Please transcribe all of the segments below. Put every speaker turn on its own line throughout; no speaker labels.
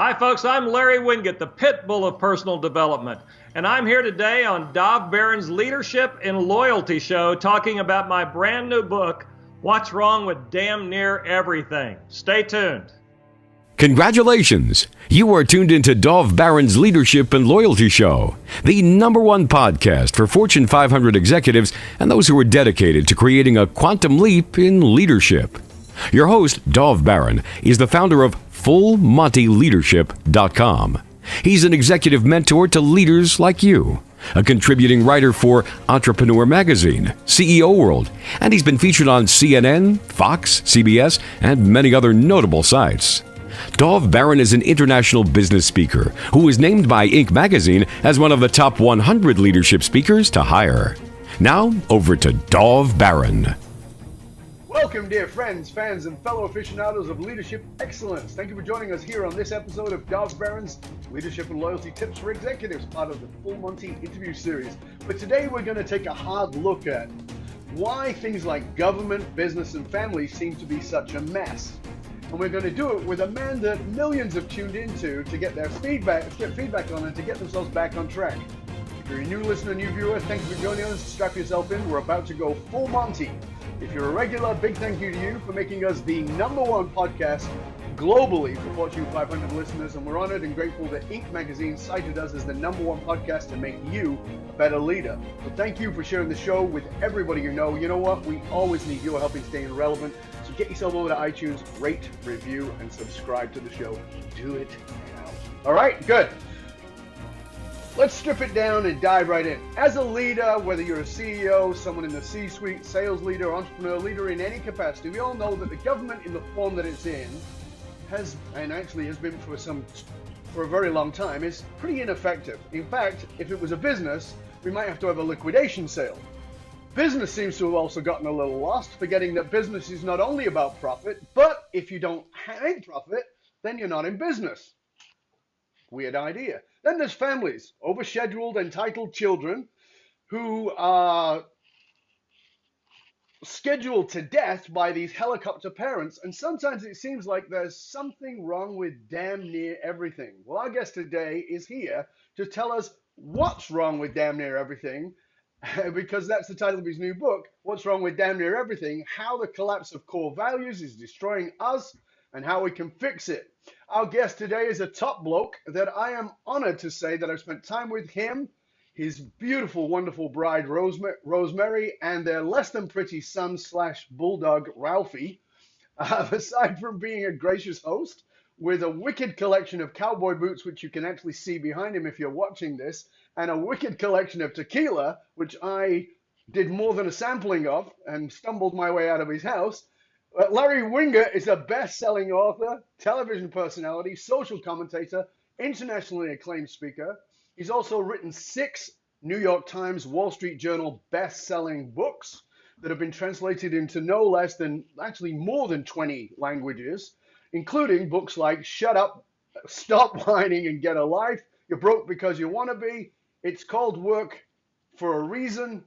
Hi, folks. I'm Larry Winget, the pit bull of personal development. And I'm here today on Dov Baron's Leadership and Loyalty show talking about my brand new book, What's Wrong with Damn Near Everything. Stay tuned.
Congratulations! You are tuned into Dov Baron's Leadership and Loyalty Show, the #1 podcast for Fortune 500 executives and those who are dedicated to creating a quantum leap in leadership. Your host, Dov Baron, is the founder of FullMontyLeadership.com. He's an executive mentor to leaders like you, a contributing writer for Entrepreneur Magazine, CEO World, and he's been featured on CNN, Fox, CBS, and many other notable sites. Dov Baron is an international business speaker who was named by Inc. magazine as one of the top 100 leadership speakers to hire. Now, over to Dov Baron.
Welcome, dear friends, fans, and fellow aficionados of leadership excellence. Thank you for joining us here on this episode of Dov Baron's Leadership and Loyalty Tips for Executives, part of the Full Monty interview series. But today we're going to take a hard look at why things like government, business, and family seem to be such a mess. And we're going to do it with a man that millions have tuned into to get their feedback on and to get themselves back on track. If you're a new listener, new viewer, thank you for joining us. Strap yourself in. We're about to go full Monty. If you're a regular, big thank you to you for making us the #1 podcast globally for Fortune 500 listeners, and we're honored and grateful that Inc. magazine cited us as the #1 podcast to make you a better leader. So thank you for sharing the show with everybody you know. You know what? We always need your help in staying relevant. So get yourself over to iTunes, rate, review, and subscribe to the show. Do it now. All right, good. Let's strip it down and dive right in. As a leader, whether you're a CEO, someone in the C-suite, sales leader, entrepreneur leader in any capacity, we all know that the government in the form that it's in has been for a very long time, is pretty ineffective. In fact, if it was a business, we might have to have a liquidation sale. Business seems to have also gotten a little lost, forgetting that business is not only about profit, but if you don't make profit, then you're not in business. Weird idea. Then there's families, overscheduled, entitled children who are scheduled to death by these helicopter parents, and sometimes it seems like there's something wrong with damn near everything. Well, our guest today is here to tell us what's wrong with damn near everything, because that's the title of his new book, What's Wrong with Damn Near Everything, How the Collapse of Core Values is Destroying Us and How We Can Fix It. Our guest today is a top bloke that I am honored to say that I've spent time with him, his beautiful, wonderful bride, Rosemary, and their less than pretty son / bulldog, Ralphie. Aside from being a gracious host with a wicked collection of cowboy boots, which you can actually see behind him if you're watching this, and a wicked collection of tequila, which I did more than a sampling of and stumbled my way out of his house. Larry Winget is a best-selling author, television personality, social commentator, internationally acclaimed speaker. He's also written 6 New York Times, Wall Street Journal best-selling books that have been translated into no less than, actually more than 20 languages, including books like Shut Up, Stop Whining and Get a Life, You're Broke Because You Want to Be, It's Called Work for a Reason,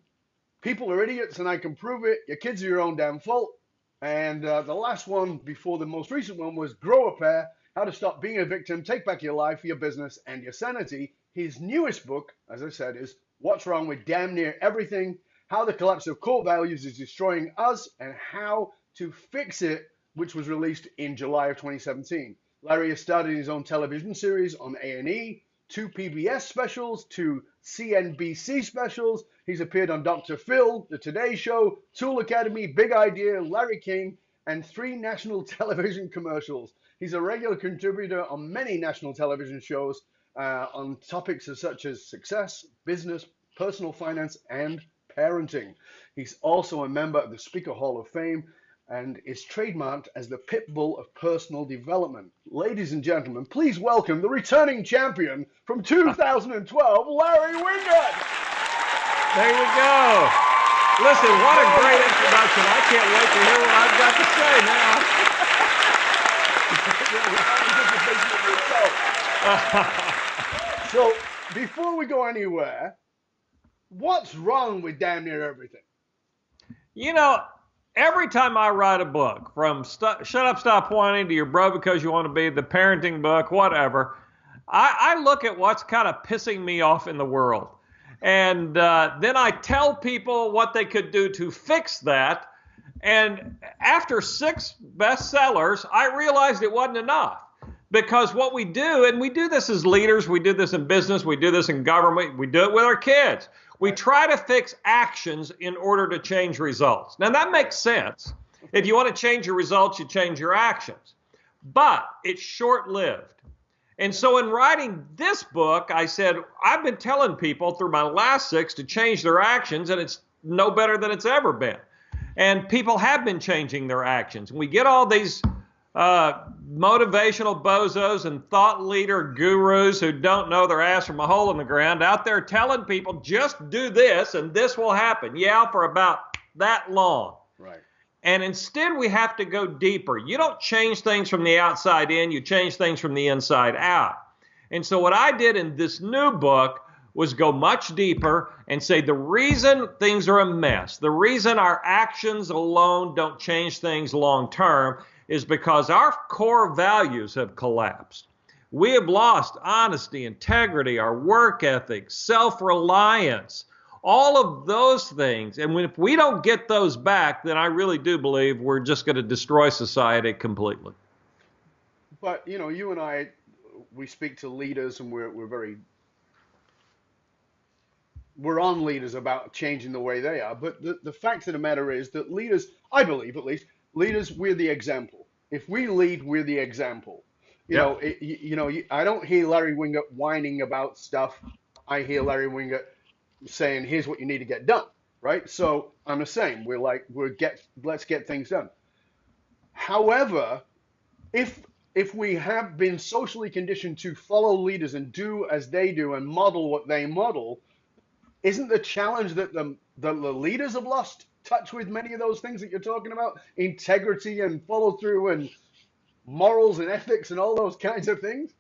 People Are Idiots and I Can Prove It, Your Kids Are Your Own Damn Fault, and the last one before the most recent one was Grow a Pair, How to Stop Being a Victim, Take Back Your Life, Your Business, and Your Sanity. His newest book, as I said, is What's Wrong with Damn Near Everything, How the Collapse of Core Values is Destroying Us and How to Fix It, which was released in July of 2017. Larry has started his own television series on A&E, 2 PBS specials, 2 CNBC specials. He's appeared on Dr. Phil, The Today Show, Tool Academy, Big Idea, Larry King, and 3 national television commercials. He's a regular contributor on many national television shows on topics such as success, business, personal finance, and parenting. He's also a member of the Speaker Hall of Fame and is trademarked as the pit bull of personal development. Ladies and gentlemen, please welcome the returning champion from 2012, Larry Winget.
There you go. Listen, what a great introduction. I can't wait to hear what I've got to say now.
So, before we go anywhere, what's wrong with damn near everything?
You know, every time I write a book, from Shut Up, Stop Whining to You're Broke Because You Want to Be, the parenting book, whatever, I look at what's kind of pissing me off in the world. And then I tell people what they could do to fix that. And after 6 bestsellers, I realized it wasn't enough. Because what we do, and we do this as leaders, we do this in business, we do this in government, we do it with our kids. We try to fix actions in order to change results. Now, that makes sense. If you want to change your results, you change your actions. But it's short-lived. And so in writing this book, I said, I've been telling people through my last 6 to change their actions, and it's no better than it's ever been. And people have been changing their actions. And we get all these motivational bozos and thought leader gurus who don't know their ass from a hole in the ground out there telling people, just do this and this will happen. Yeah, for about that long. Right. And instead, we have to go deeper. You don't change things from the outside in, you change things from the inside out. And so what I did in this new book was go much deeper and say the reason things are a mess, the reason our actions alone don't change things long term is because our core values have collapsed. We have lost honesty, integrity, our work ethic, self-reliance, all of those things. And if we don't get those back, then I really do believe we're just going to destroy society completely.
But, you know, you and I, we speak to leaders, and we're on leaders about changing the way they are. But the fact of the matter is that leaders, I believe at least, leaders, we're the example. If we lead, we're the example. You know, I don't hear Larry Winget whining about stuff. I hear Larry Winget saying, here's what you need to get done, right? So I'm the same. Let's get things done. However, if we have been socially conditioned to follow leaders and do as they do and model what they model, isn't the challenge that the leaders have lost touch with many of those things that you're talking about? Integrity and follow through and morals and ethics and all those kinds of things?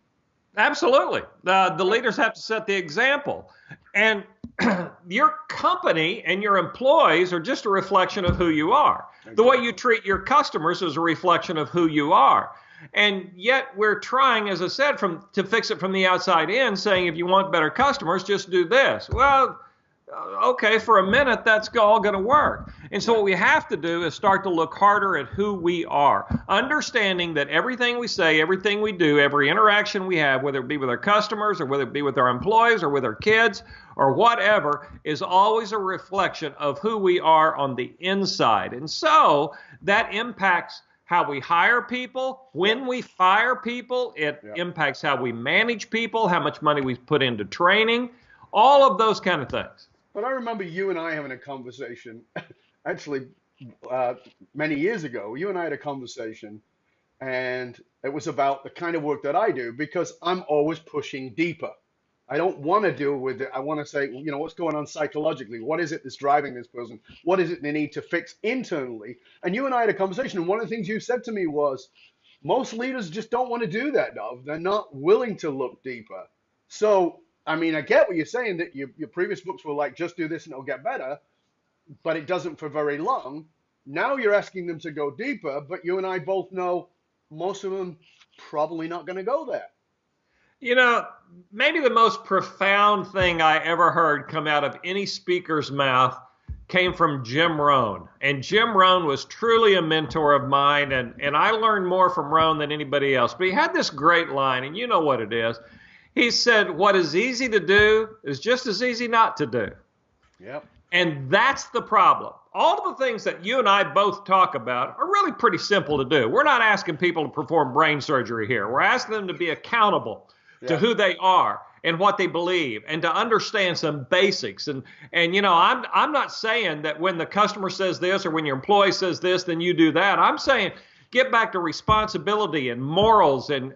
Absolutely. The leaders have to set the example. And your company and your employees are just a reflection of who you are. Exactly. The way you treat your customers is a reflection of who you are. And yet we're trying, as I said, to fix it from the outside in, saying if you want better customers, just do this. Well, okay, for a minute, that's all going to work. And so what we have to do is start to look harder at who we are, understanding that everything we say, everything we do, every interaction we have, whether it be with our customers or whether it be with our employees or with our kids or whatever, is always a reflection of who we are on the inside. And so that impacts how we hire people. When we fire people, it impacts how we manage people, how much money we put into training, all of those kind of things.
But I remember you and I having a conversation, actually many years ago. You and I had a conversation, and it was about the kind of work that I do, because I'm always pushing deeper. I don't want to deal with it. I want to say, you know, what's going on psychologically? What is it that's driving this person? What is it they need to fix internally? And you and I had a conversation, and one of the things you said to me was, most leaders just don't want to do that, Dov. They're not willing to look deeper. So, I mean, I get what you're saying, that your previous books were like, just do this and it'll get better, but it doesn't for very long. Now you're asking them to go deeper, but you and I both know most of them probably not going to go there.
You know, maybe the most profound thing I ever heard come out of any speaker's mouth came from Jim Rohn. And Jim Rohn was truly a mentor of mine, and I learned more from Rohn than anybody else. But he had this great line, and you know what it is. He said, what is easy to do is just as easy not to do.
Yep.
And that's the problem. All of the things that you and I both talk about are really pretty simple to do. We're not asking people to perform brain surgery here. We're asking them to be accountable to who they are and what they believe, and to understand some basics. And you know, I'm not saying that when the customer says this or when your employee says this, then you do that. I'm saying get back to responsibility and morals and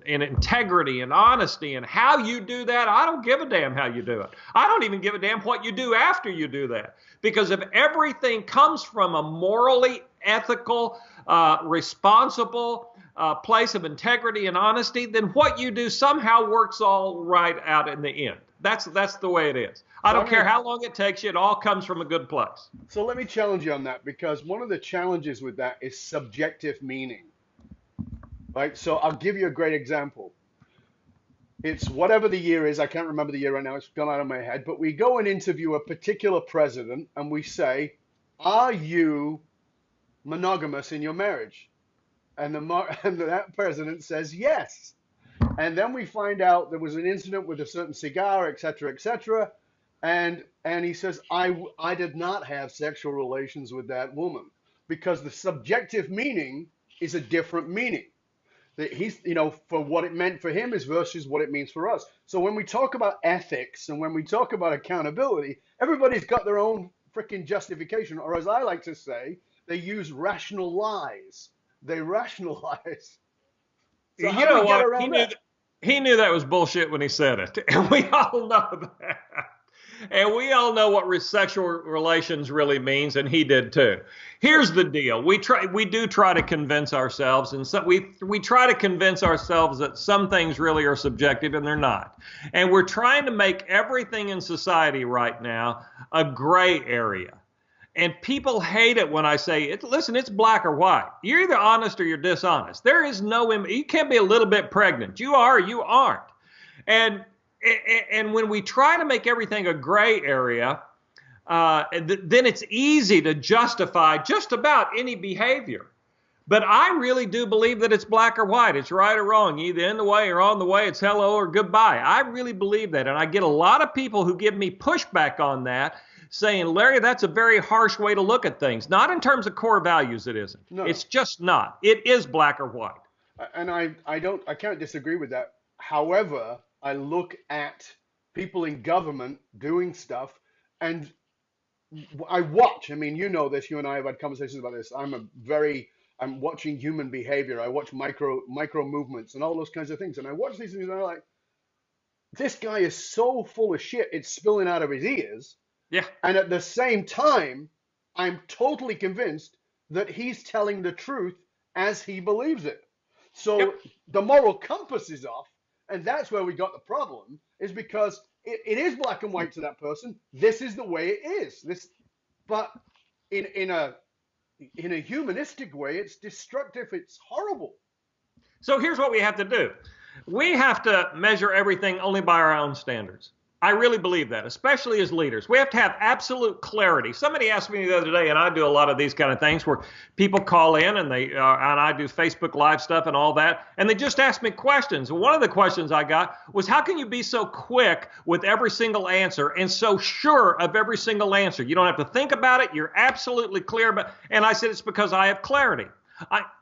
integrity and honesty, and how you do that. I don't give a damn how you do it. I don't even give a damn what you do after you do that. Because if everything comes from a morally ethical, responsible place of integrity and honesty, then what you do somehow works all right out in the end. That's the way it is. I don't care how long it takes you. It all comes from a good place.
So let me challenge you on that, because one of the challenges with that is subjective meaning, right? So I'll give you a great example. It's whatever the year is. I can't remember the year right now. It's gone out of my head. But we go and interview a particular president and we say, are you monogamous in your marriage? And that president says yes. And then we find out there was an incident with a certain cigar, et cetera, et cetera. And he says, I did not have sexual relations with that woman, because the subjective meaning is a different meaning. That he's, for what it meant for him is versus what it means for us. So when we talk about ethics and when we talk about accountability, everybody's got their own freaking justification, or as I like to say, they use rational lies. They rationalize. So
you know what? He knew that was bullshit when he said it, and we all know that. And we all know what sexual relations really means, and he did too. Here's the deal: we do try to convince ourselves, and so we try to convince ourselves that some things really are subjective, and they're not. And we're trying to make everything in society right now a gray area. And people hate it when I say it. Listen, it's black or white. You're either honest or you're dishonest. There is you can't be a little bit pregnant. You are or you aren't. And when we try to make everything a gray area, then it's easy to justify just about any behavior. But I really do believe that it's black or white. It's right or wrong. Either in the way or on the way. It's hello or goodbye. I really believe that. And I get a lot of people who give me pushback on that, saying, Larry, that's a very harsh way to look at things. Not in terms of core values, it isn't. No. It's just not. It is black or white.
And I can't disagree with that. However, I look at people in government doing stuff, and I watch. I mean, you know this. You and I have had conversations about this. I'm watching human behavior. I watch micro movements and all those kinds of things. And I watch these things and I'm like, this guy is so full of shit, it's spilling out of his ears.
Yeah.
And at the same time, I'm totally convinced that he's telling the truth as he believes it. So the moral compass is off. And that's where we got the problem, is because it is black and white to that person. This is the way it is. But in a humanistic way, it's destructive. It's horrible.
So here's what we have to do. We have to measure everything only by our own standards. I really believe that, especially as leaders. We have to have absolute clarity. Somebody asked me the other day, and I do a lot of these kind of things where people call in and and I do Facebook Live stuff and all that, and they just ask me questions. And one of the questions I got was, how can you be so quick with every single answer and so sure of every single answer? You don't have to think about it. You're absolutely clear. And I said, it's because I have clarity.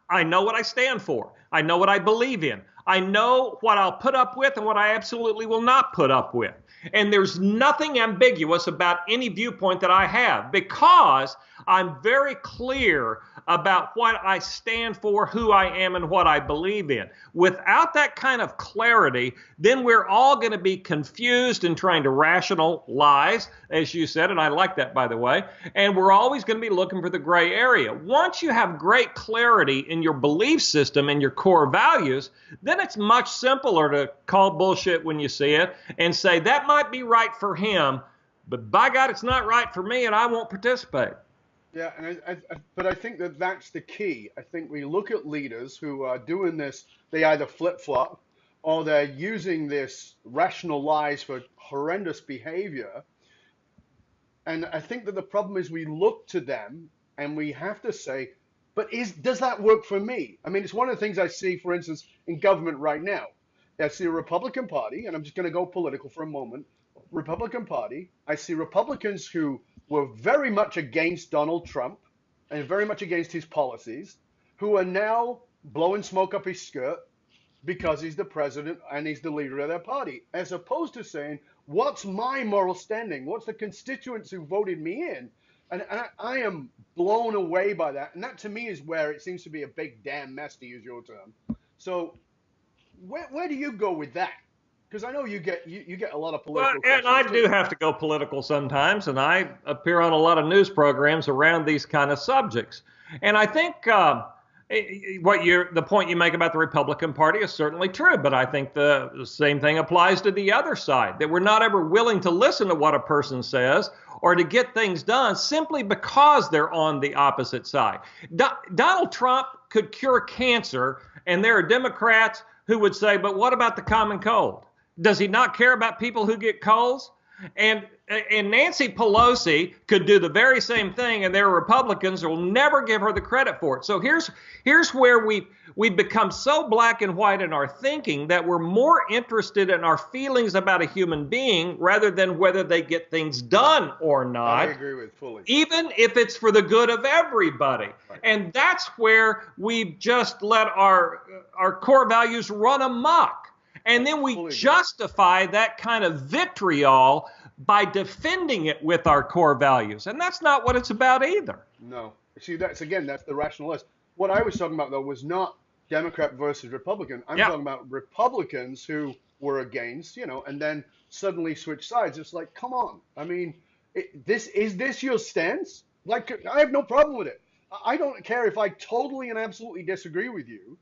I know what I stand for. I know what I believe in. I know what I'll put up with and what I absolutely will not put up with. And there's nothing ambiguous about any viewpoint that I have, because I'm very clear about what I stand for, who I am, and what I believe in. Without that kind of clarity, then we're all going to be confused and trying to rationalize, as you said, and I like that, by the way, and we're always going to be looking for the gray area. Once you have great clarity in your belief system and your core values, then it's much simpler to call bullshit when you see it and say, that might be right for him, but by God, it's not right for me, and I won't participate.
Yeah, but I think that's the key. I think we look at leaders who are doing this, they either flip-flop or they're using this rational lies for horrendous behavior. And I think that the problem is we look to them and we have to say, but does that work for me? I mean, it's one of the things I see, for instance, in government right now. I see a Republican Party, and I'm just going to go political for a moment. Republican Party, I see Republicans who were very much against Donald Trump and very much against his policies, who are now blowing smoke up his skirt because he's the president and he's the leader of their party, as opposed to saying, what's my moral standing? What's the constituents who voted me in? And I am blown away by that. And that to me is where it seems to be a big damn mess, to use your term. So where do you go with that? Because I know you get a lot of political questions.
And I do have to go political sometimes, and I appear on a lot of news programs around these kind of subjects. And I think the point you make about the Republican Party is certainly true, but I think the same thing applies to the other side, that we're not ever willing to listen to what a person says or to get things done simply because they're on the opposite side. Donald Trump could cure cancer, and there are Democrats who would say, but what about the common cold? Does he not care about people who get colds? And Nancy Pelosi could do the very same thing, and there are Republicans who will never give her the credit for it. So here's where we've become so black and white in our thinking that we're more interested in our feelings about a human being rather than whether they get things done or not.
I agree with fully.
Even if it's for the good of everybody. Right. And that's where we've just let our core values run amok. And then we justify that kind of vitriol by defending it with our core values. And that's not what it's about either.
No. See, that's the rationalist. What I was talking about, though, was not Democrat versus Republican. I'm talking about Republicans who were against, and then suddenly switch sides. It's like, come on. I mean, is this your stance? Like, I have no problem with it. I don't care if I totally and absolutely disagree with you.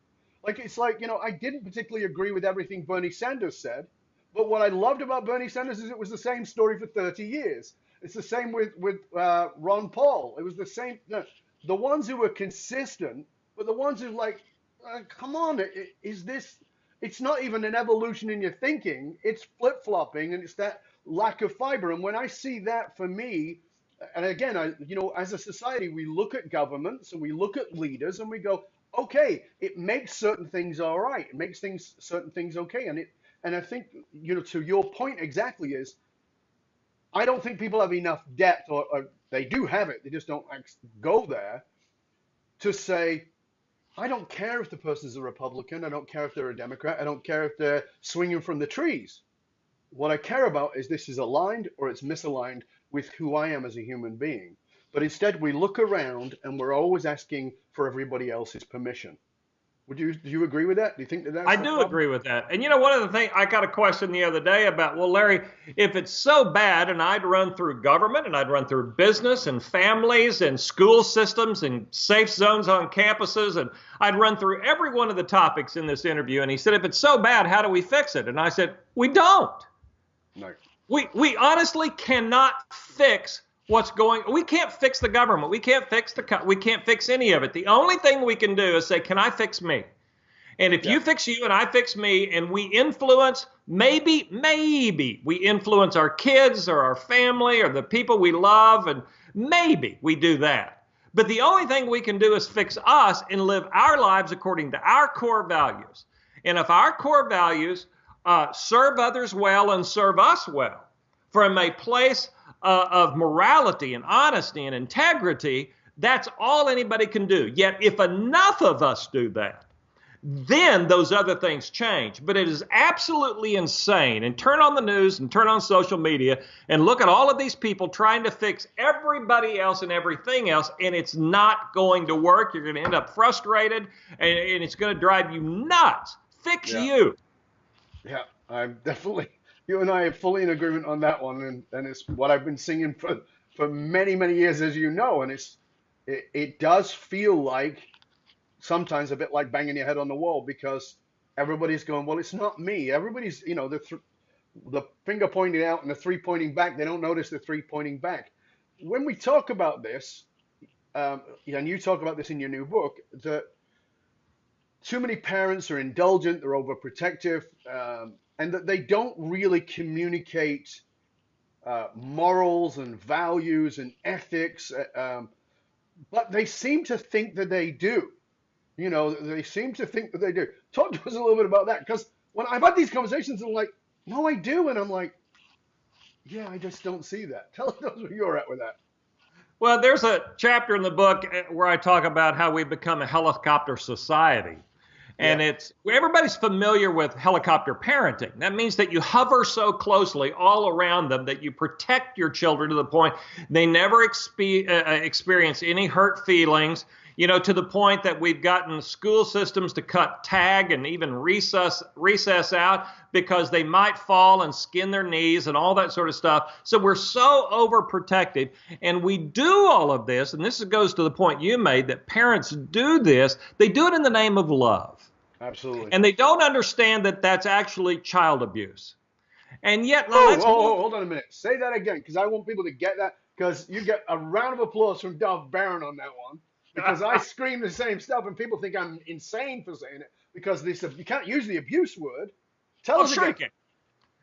It's like, I didn't particularly agree with everything Bernie Sanders said, but what I loved about Bernie Sanders is it was the same story for 30 years. It's the same with Ron Paul. It was the same. The ones who were consistent, but the ones who come on, it's not even an evolution in your thinking. It's flip-flopping, and it's that lack of fiber. And when I see that, for me, and again, as a society, we look at governments and we look at leaders and we go, okay, it makes certain things all right. It makes certain things okay. And I think, to your point exactly is, I don't think people have enough depth, or they do have it. They just don't go there to say, I don't care if the person's a Republican. I don't care if they're a Democrat. I don't care if they're swinging from the trees. What I care about is this is aligned or it's misaligned with who I am as a human being. But instead, we look around and we're always asking for everybody else's permission. Do you agree with that? Do you think that's
I do agree with that. And one of the things, I got a question the other day about, well, Larry, if it's so bad, and I'd run through government and I'd run through business and families and school systems and safe zones on campuses, and I'd run through every one of the topics in this interview. And he said, if it's so bad, how do we fix it? And I said, we don't.
No.
We honestly cannot fix what's going. We can't fix the government. We can't fix we can't fix any of it. The only thing we can do is say, can I fix me? And if you fix you and I fix me, and we influence, maybe we influence our kids or our family or the people we love, and maybe we do that. But the only thing we can do is fix us and live our lives according to our core values. And if our core values serve others well and serve us well from a place of morality and honesty and integrity, that's all anybody can do. Yet if enough of us do that, then those other things change. But it is absolutely insane. And turn on the news and turn on social media and look at all of these people trying to fix everybody else and everything else, and it's not going to work. You're going to end up frustrated, and it's going to drive you nuts. Fix you.
Yeah, I'm definitely... You and I are fully in agreement on that one, and it's what I've been singing for many, many years, as you know, and it does feel like sometimes a bit like banging your head on the wall, because everybody's going, well, it's not me. Everybody's, the finger pointing out and the three pointing back, they don't notice the three pointing back. When we talk about this, and you talk about this in your new book, that too many parents are indulgent, they're overprotective, and that they don't really communicate morals and values and ethics, but they seem to think that they do. They seem to think that they do. Talk to us a little bit about that, because when I've had these conversations, I'm like, no, I do. And I'm like, yeah, I just don't see that. Tell us where you're at with that.
Well, there's a chapter in the book where I talk about how we've become a helicopter society. And everybody's familiar with helicopter parenting. That means that you hover so closely all around them that you protect your children to the point they never experience any hurt feelings. To the point that we've gotten school systems to cut tag and even recess out because they might fall and skin their knees and all that sort of stuff. So we're so overprotective, and we do all of this, and this goes to the point you made, that parents do this. They do it in the name of love.
Absolutely.
And they don't understand that that's actually child abuse. And yet,
hold on a minute. Say that again, because I want people to get that, because you get a round of applause from Dov Barron on that one. Because I scream the same stuff, and people think I'm insane for saying it. Because you can't use the abuse word. Tell us again.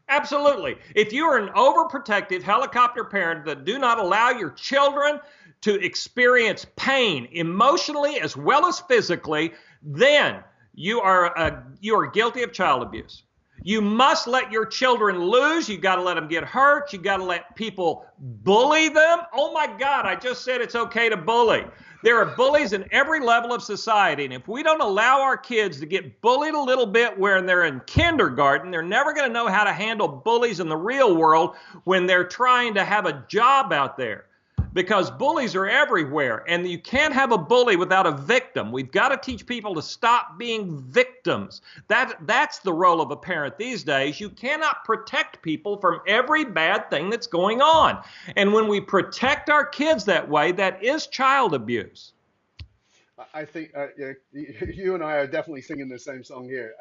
Absolutely. If you are an overprotective helicopter parent that do not allow your children to experience pain emotionally as well as physically, then you are guilty of child abuse. You must let your children lose. You got to let them get hurt. You got to let people bully them. Oh my God, I just said it's okay to bully. There are bullies in every level of society. And if we don't allow our kids to get bullied a little bit when they're in kindergarten, they're never going to know how to handle bullies in the real world when they're trying to have a job out there. Because bullies are everywhere, and you can't have a bully without a victim. We've got to teach people to stop being victims. That's the role of a parent these days. You cannot protect people from every bad thing that's going on. And when we protect our kids that way, that is child abuse.
I think you and I are definitely singing the same song here.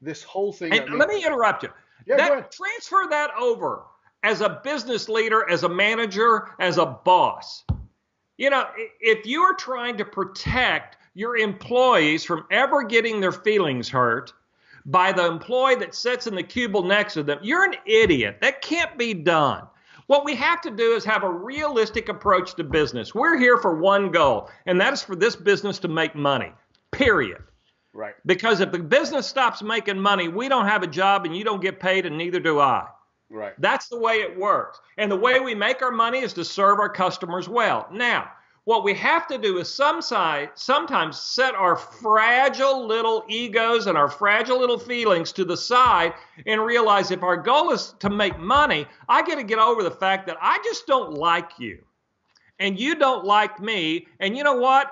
This whole thing.
And let me interrupt you.
Yeah, go ahead.
Transfer that over. As a business leader, as a manager, as a boss. If you are trying to protect your employees from ever getting their feelings hurt by the employee that sits in the cubicle next to them, you're an idiot. That can't be done. What we have to do is have a realistic approach to business. We're here for one goal, and that is for this business to make money, period.
Right.
Because if the business stops making money, we don't have a job and you don't get paid, and neither do I.
Right.
That's the way it works. And the way we make our money is to serve our customers well. Now, what we have to do is sometimes set our fragile little egos and our fragile little feelings to the side and realize if our goal is to make money, I got to get over the fact that I just don't like you. And you don't like me. And you know what?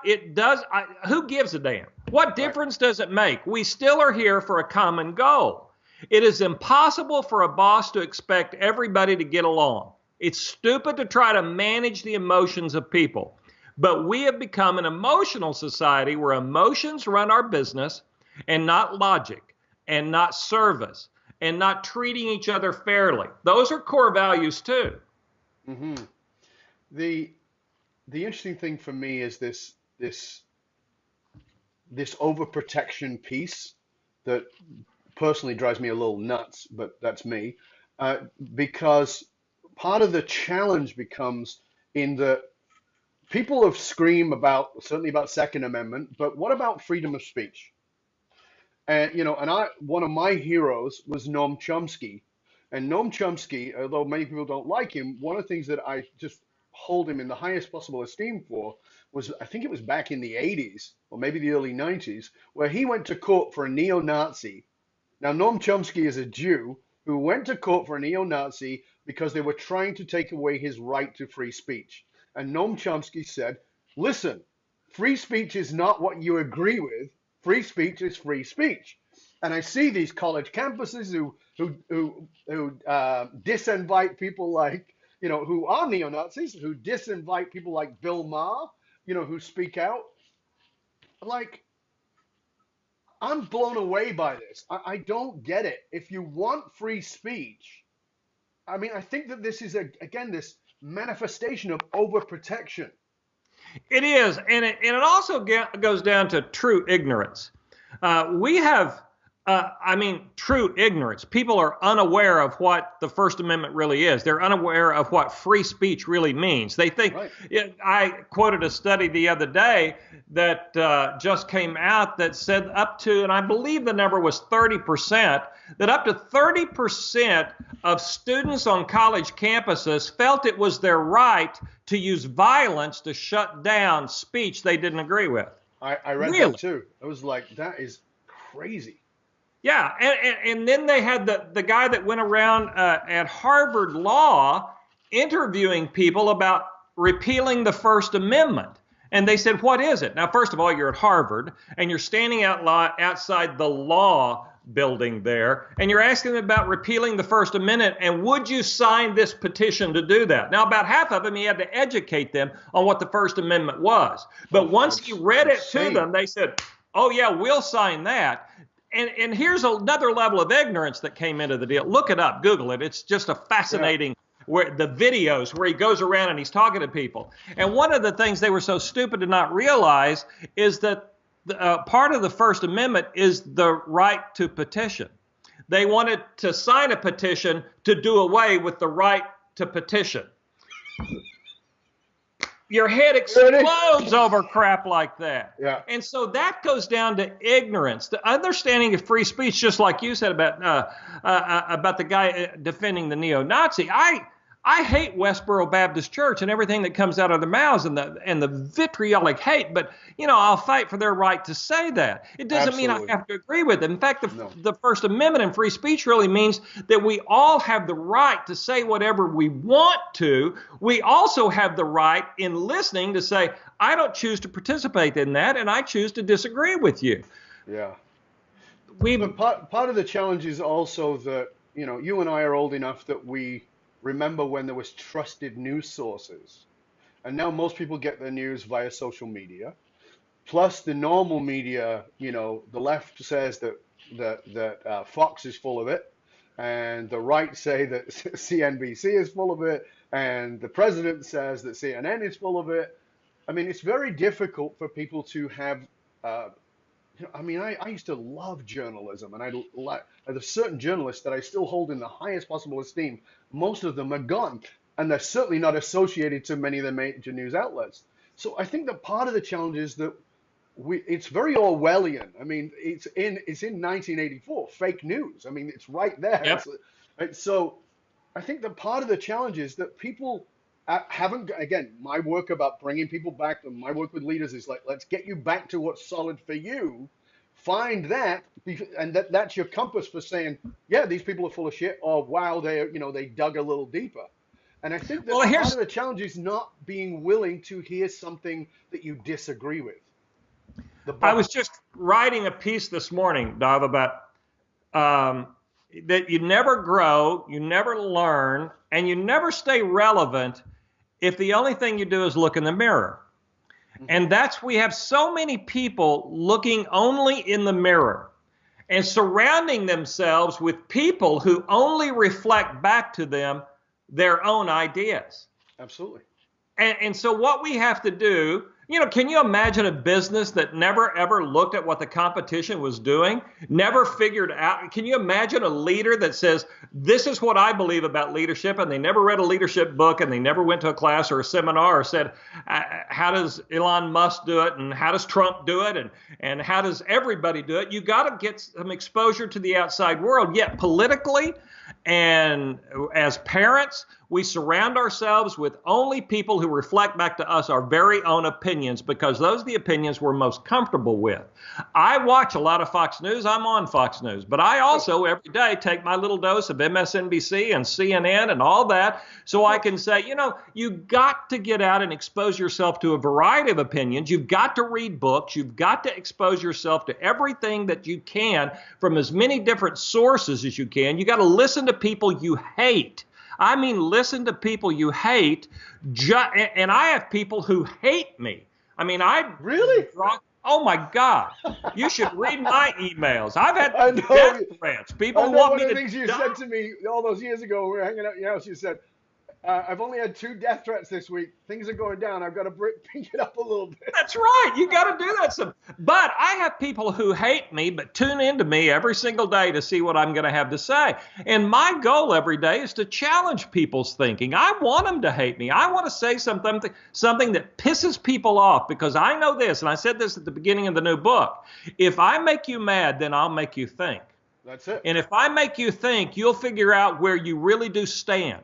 Who gives a damn? What difference does it make? We still are here for a common goal. It is impossible for a boss to expect everybody to get along. It's stupid to try to manage the emotions of people. But we have become an emotional society where emotions run our business and not logic and not service and not treating each other fairly. Those are core values too.
Mm-hmm. The interesting thing for me is this overprotection piece that personally drives me a little nuts, but that's me, because part of the challenge becomes in the people have screamed certainly about Second Amendment, but what about freedom of speech? And one of my heroes was Noam Chomsky, and Noam Chomsky, although many people don't like him, one of the things that I just hold him in the highest possible esteem for was, I think it was back in the 80s or maybe the early 90s, where he went to court for a neo-Nazi. Now, Noam Chomsky is a Jew who went to court for a neo-Nazi because they were trying to take away his right to free speech. And Noam Chomsky said, listen, free speech is not what you agree with. Free speech is free speech. And I see these college campuses who disinvite people like, who are neo-Nazis, who disinvite people like Bill Maher, who speak out. Like, I'm blown away by this. I don't get it. If you want free speech, I mean, I think that this is, again, this manifestation of overprotection.
It is. And it also goes down to true ignorance. We have, true ignorance. People are unaware of what the First Amendment really is. They're unaware of what free speech really means. They think, right. I quoted a study the other day that just came out that said up to, and I believe the number was 30%, that up to 30% of students on college campuses felt it was their right to use violence to shut down speech they didn't agree with.
I read that too. I was like, that is crazy.
Yeah, and then they had the guy that went around at Harvard Law interviewing people about repealing the First Amendment. And they said, what is it? Now, first of all, you're at Harvard, and you're standing outside the law building there, and you're asking them about repealing the First Amendment, and would you sign this petition to do that? Now, about half of them, he had to educate them on what the First Amendment was. But once he read it to them, they said, oh, yeah, we'll sign that. And here's another level of ignorance that came into the deal. Look it up. Google it. It's just a fascinating where the videos where he goes around and he's talking to people. And one of the things they were so stupid to not realize is that part of the First Amendment is the right to petition. They wanted to sign a petition to do away with the right to petition. Your head explodes over crap like that.
Yeah.
And so that goes down to ignorance, the understanding of free speech, just like you said about the guy defending the neo-Nazi. I hate Westboro Baptist Church and everything that comes out of their mouths and the vitriolic hate, but I'll fight for their right to say that. It doesn't mean I have to agree with them. In fact, the First Amendment and free speech really means that we all have the right to say whatever we want to. We also have the right in listening to say, I don't choose to participate in that, and I choose to disagree with you.
Yeah. But part of the challenge is also that, you and I are old enough that we remember when there was trusted news sources. And now most people get their news via social media. Plus the normal media, the left says that Fox is full of it, and the right say that CNBC is full of it, and the president says that CNN is full of it. I mean, it's very difficult for people to have I used to love journalism, and there's certain journalists that I still hold in the highest possible esteem. Most of them are gone, and they're certainly not associated to many of the major news outlets. So I think that part of the challenge is that it's very Orwellian. I mean, it's in 1984, fake news. I mean, it's right there.
Yep.
Right? So I think that part of the challenge is that people haven't, again, my work about bringing people back, and my work with leaders is like, let's get you back to what's solid for you. Find that, and that's your compass for saying, yeah, these people are full of shit, or wow, they dug a little deeper. And I think that part of the challenge is not being willing to hear something that you disagree with. I
was just writing a piece this morning, Dov, about that you never grow, you never learn, and you never stay relevant if the only thing you do is look in the mirror. And we have so many people looking only in the mirror and surrounding themselves with people who only reflect back to them their own ideas.
Absolutely.
And so what we have to do, can you imagine a business that never ever looked at what the competition was doing, never figured out? Can you imagine a leader that says, this is what I believe about leadership, and they never read a leadership book, and they never went to a class or a seminar or said, how does Elon Musk do it, and how does Trump do it, and how does everybody do it? You got to get some exposure to the outside world. Yet politically and as parents, we surround ourselves with only people who reflect back to us our very own opinions, because those are the opinions we're most comfortable with. I watch a lot of Fox News. I'm on Fox News. But I also every day take my little dose of MSNBC and CNN and all that, so I can say, you've got to get out and expose yourself to a variety of opinions. You've got to read books. You've got to expose yourself to everything that you can from as many different sources as you can. You got to listen to people you hate. I mean, listen to people you hate, and I have people who hate me. I mean,
really?
Oh my God! You should read my emails. I've had death threats. People want me to die. One of the
things you said to me all those years ago when we were hanging out at your house, you said, I've only had 2 death threats this week. Things are going down. I've got to pick it up a little bit.
That's right. You got to do that. But I have people who hate me, but tune into me every single day to see what I'm going to have to say. And my goal every day is to challenge people's thinking. I want them to hate me. I want to say something that pisses people off, because I know this, and I said this at the beginning of the new book. If I make you mad, then I'll make you think.
That's it.
And if I make you think, you'll figure out where you really do stand.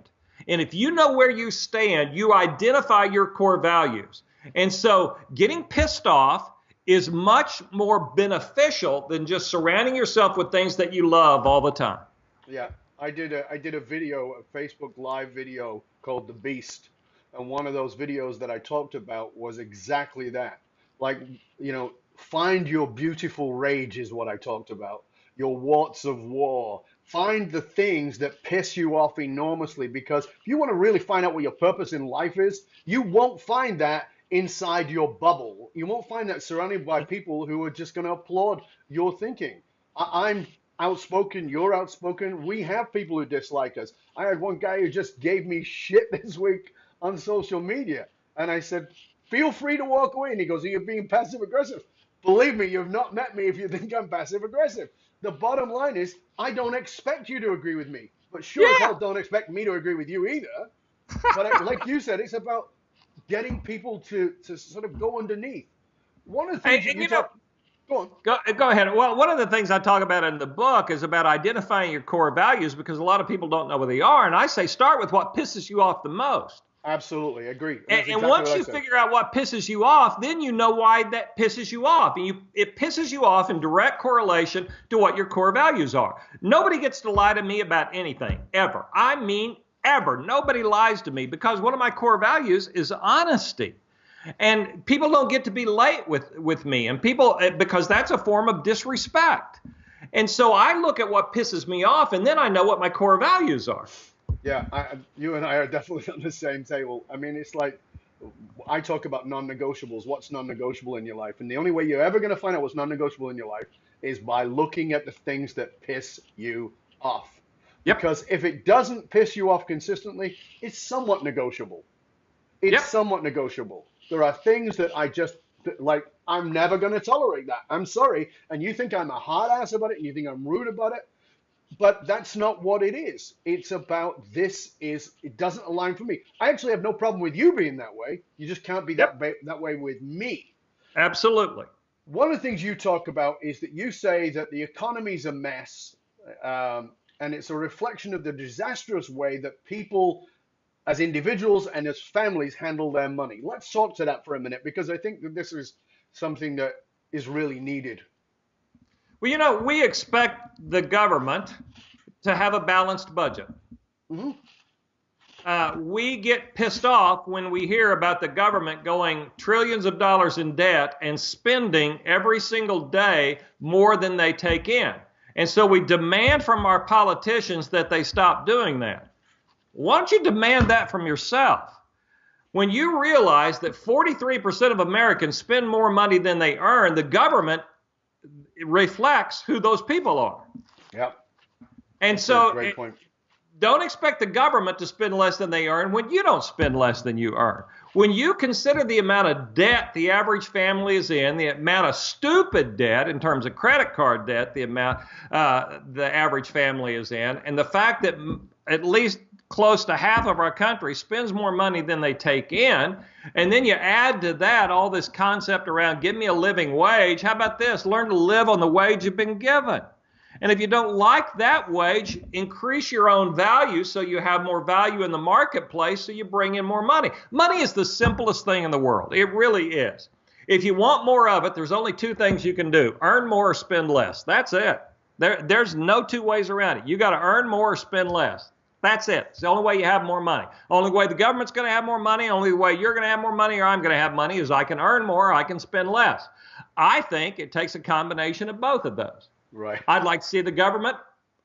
And if you know where you stand, you identify your core values. And so getting pissed off is much more beneficial than just surrounding yourself with things that you love all the time.
Yeah, I did a video, a Facebook Live video called The Beast. and one of those videos that I talked about was exactly that. Like, find your beautiful rage is what I talked about. Your warts of war. Find the things that piss you off enormously, because if you want to really find out what your purpose in life is, you won't find that inside your bubble. You won't find that surrounded by people who are just going to applaud your thinking. I'm outspoken, you're outspoken. We have people who dislike us. I had one guy who just gave me shit this week on social media. And I said, feel free to walk away. And he goes, are you being passive aggressive? Believe me, you've not met me if you think I'm passive aggressive. The bottom line is, I don't expect you to agree with me, but sure as hell don't expect me to agree with you either. But like you said, it's about getting people to sort of go underneath. One of the things that you talk. Go on.
Go ahead. Well, one of the things I talk about in the book is about identifying your core values, because a lot of people don't know what they are. And I say start with what pisses you off the most.
Absolutely, agree.
And exactly once you figure out what pisses you off, then you know why that pisses you off. And it pisses you off in direct correlation to what your core values are. Nobody gets to lie to me about anything, ever. I mean, ever. Nobody lies to me, because one of my core values is honesty. And people don't get to be late with me, and because that's a form of disrespect. And so I look at what pisses me off, and then I know what my core values are.
Yeah, you and I are definitely on the same table. I mean, it's like I talk about non-negotiables. What's non-negotiable in your life? And the only way you're ever going to find out what's non-negotiable in your life is by looking at the things that piss you off. Yep. Because if it doesn't piss you off consistently, it's somewhat negotiable. It's somewhat negotiable. There are things that I just, like, I'm never going to tolerate that. I'm sorry. And you think I'm a hard ass about it, and you think I'm rude about it. But that's not what it is. It's about it doesn't align for me. I actually have no problem with you being that way. You just can't be that way with me.
Absolutely.
One of the things you talk about is that you say that the economy's a mess, and it's a reflection of the disastrous way that people as individuals and as families handle their money. Let's talk to that for a minute, because I think that this is something that is really needed.
Well, we expect the government to have a balanced budget. Mm-hmm. We get pissed off when we hear about the government going trillions of dollars in debt and spending every single day more than they take in. And so we demand from our politicians that they stop doing that. Why don't you demand that from yourself? When you realize that 43% of Americans spend more money than they earn, the government reflects who those people are.
Yep.
And so great point. Don't expect the government to spend less than they earn when you don't spend less than you earn. When you consider the amount of debt the average family is in, the amount of stupid debt in terms of credit card debt, the amount the average family is in, and the fact that at least close to half of our country spends more money than they take in, and then you add to that all this concept around give me a living wage. How about this? Learn to live on the wage you've been given. And if you don't like that wage, increase your own value so you have more value in the marketplace, so you bring in more money. Money is the simplest thing in the world. It really is. If you want more of it, there's only two things you can do. Earn more or spend less. That's it. There's no two ways around it. You got to earn more or spend less. That's it. It's the only way you have more money. Only way the government's going to have more money, only way you're going to have more money or I'm going to have money is I can earn more or I can spend less. I think it takes a combination of both of those.
Right.
I'd like to see the government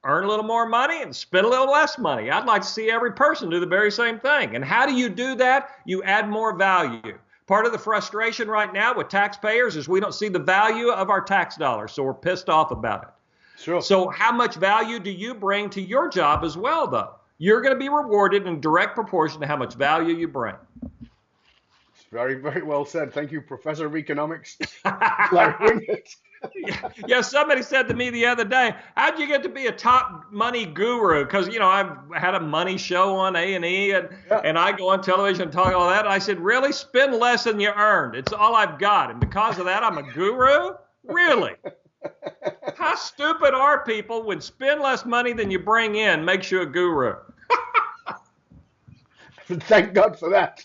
earn a little more money and spend a little less money. I'd like to see every person do the very same thing. And how do you do that? You add more value. Part of the frustration right now with taxpayers is we don't see the value of our tax dollars, so we're pissed off about it.
Sure.
So how much value do you bring to your job as well, though? You're going to be rewarded in direct proportion to how much value you bring.
It's very, very well said. Thank you, Professor of Economics, Larry Winget.
Yeah, somebody said to me the other day, how'd you get to be a top money guru? Because, I've had a money show on A&E, and I go on television and talk all that. And I said, really? Spend less than you earned. It's all I've got. And because of that, I'm a guru? Really? How stupid are people when spend less money than you bring in makes you a guru?
Thank God for that.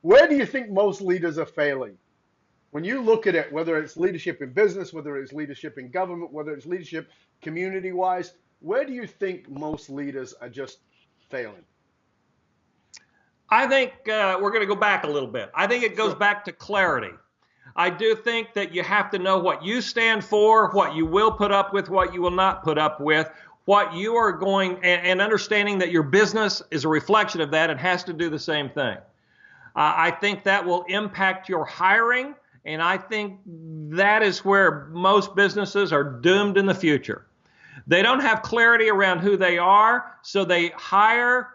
Where do you think most leaders are failing? When you look at it, whether it's leadership in business, whether it's leadership in government, whether it's leadership community-wise, where do you think most leaders are just failing?
I think we're going to go back a little bit. I think it goes
Sure.
back to clarity. I do think that you have to know what you stand for, what you will put up with, what you will not put up with, what you are going, and understanding that your business is a reflection of that and has to do the same thing. I think that will impact your hiring, and I think that is where most businesses are doomed in the future. They don't have clarity around who they are, so they hire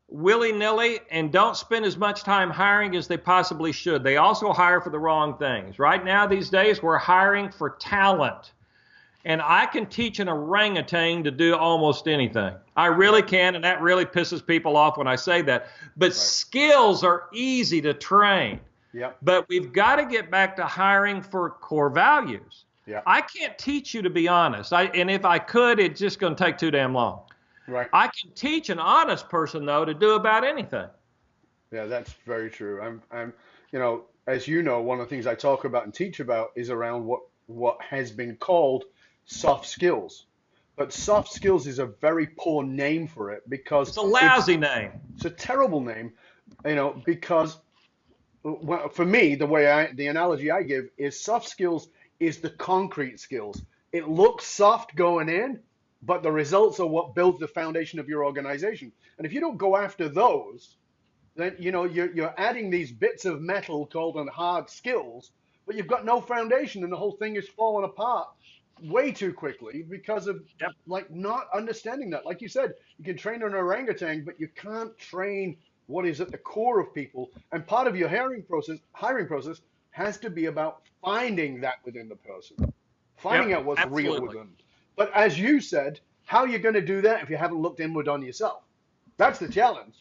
willy-nilly and don't spend as much time hiring as they possibly should. They also hire for the wrong things. Right now, these days, we're hiring for talent. And I can teach an orangutan to do almost anything. I really can, and that really pisses people off when I say that. But skills are easy to train.
Yep.
But we've got to get back to hiring for core values.
Yep.
I can't teach you to be honest. And if I could, it's just going to take too damn long.
Right.
I can teach an honest person, though, to do about anything.
Yeah, that's very true. As you know, one of the things I talk about and teach about is around what has been called soft skills. But soft skills is a very poor name for it because
it's a lousy name.
It's a terrible name, because for me, the analogy I give is soft skills is the concrete skills. It looks soft going in, but the results are what builds the foundation of your organization. And if you don't go after those, then you're adding these bits of metal called hard skills, but you've got no foundation, and the whole thing is falling apart way too quickly because of not understanding that. Like you said, you can train an orangutan, but you can't train what is at the core of people. And part of your hiring process has to be about finding that within the person, finding out what's real with them. But as you said, how are you going to do that if you haven't looked inward on yourself? That's the challenge.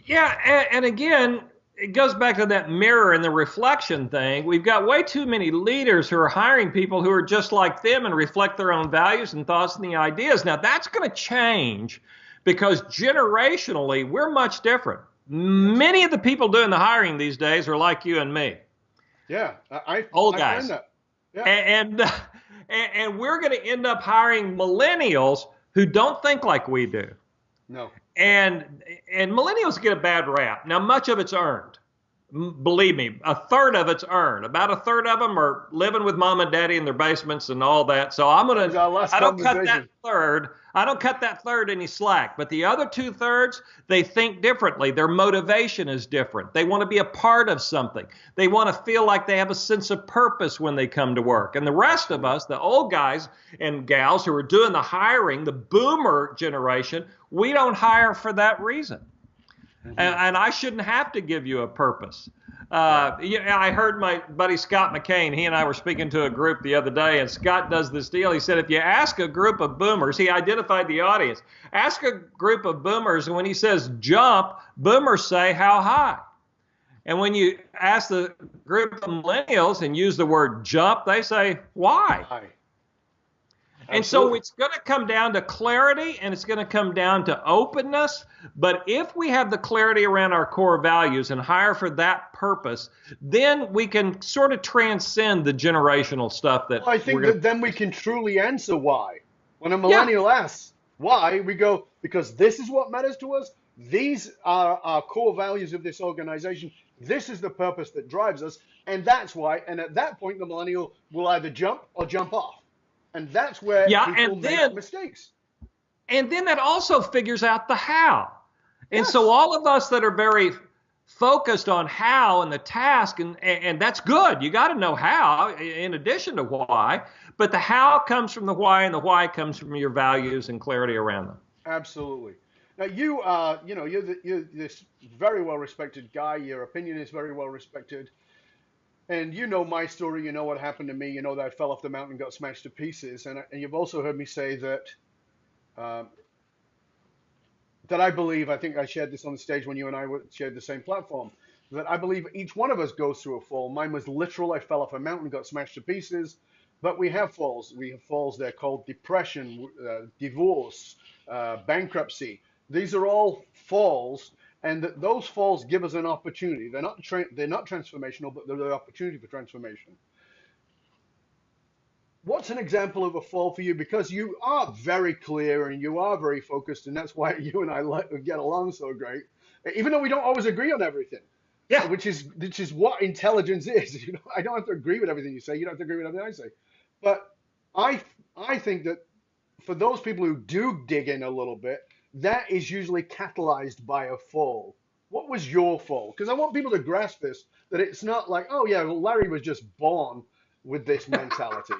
Yeah, and again, it goes back to that mirror and the reflection thing. We've got way too many leaders who are hiring people who are just like them and reflect their own values and thoughts and the ideas. Now, that's going to change because generationally, we're much different. Many of the people doing the hiring these days are like you and me.
Yeah,
old
I
guys.
find that. Yeah.
And we're going to end up hiring millennials who don't think like we do.
No.
And millennials get a bad rap. Now, much of it's earned. Believe me, a third of it's earned. About a third of them are living with mom and daddy in their basements and all that. So I don't cut that third any slack. But the other 2/3, they think differently. Their motivation is different. They want to be a part of something. They want to feel like they have a sense of purpose when they come to work. And the rest of us, the old guys and gals who are doing the hiring, the boomer generation, we don't hire for that reason. And I shouldn't have to give you a purpose. I heard my buddy Scott McCain, he and I were speaking to a group the other day, and Scott does this deal. He said, if you ask a group of boomers, he identified the audience, ask a group of boomers, and when he says jump, boomers say how high. And when you ask the group of millennials and use the word jump, they say why.
High.
And so it's going to come down to clarity, and it's going to come down to openness. But if we have the clarity around our core values and hire for that purpose, then we can sort of transcend the generational stuff that
I think that then we can truly answer why. When a millennial asks why, we go, because this is what matters to us. These are our core values of this organization. This is the purpose that drives us. And that's why. And at that point, the millennial will either jump or jump off. And that's where people make mistakes.
And then that also figures out the how. And so all of us that are very focused on how and the task, and that's good. You got to know how in addition to why. But the how comes from the why, and the why comes from your values and clarity around them.
Absolutely. Now you're this very well respected guy. Your opinion is very well respected. And you know my story, you know what happened to me, you know that I fell off the mountain and got smashed to pieces. And you've also heard me say that I believe, I think I shared this on the stage when you and I shared the same platform, that I believe each one of us goes through a fall. Mine was literal. I fell off a mountain, got smashed to pieces. But we have falls. We have falls. They're called depression, divorce, bankruptcy. These are all falls. And those falls give us an opportunity. They're not transformational, but they're an opportunity for transformation. What's an example of a fall for you? Because you are very clear and you are very focused, and that's why you and I get along so great. even though we don't always agree on everything.
Yeah.
Which is what intelligence is. I don't have to agree with everything you say. You don't have to agree with everything I say. But I I think that for those people who do dig in a little bit, that is usually catalyzed by a fall. What was your fall? Because I want people to grasp this, that it's not like, oh yeah, well, Larry was just born with this mentality.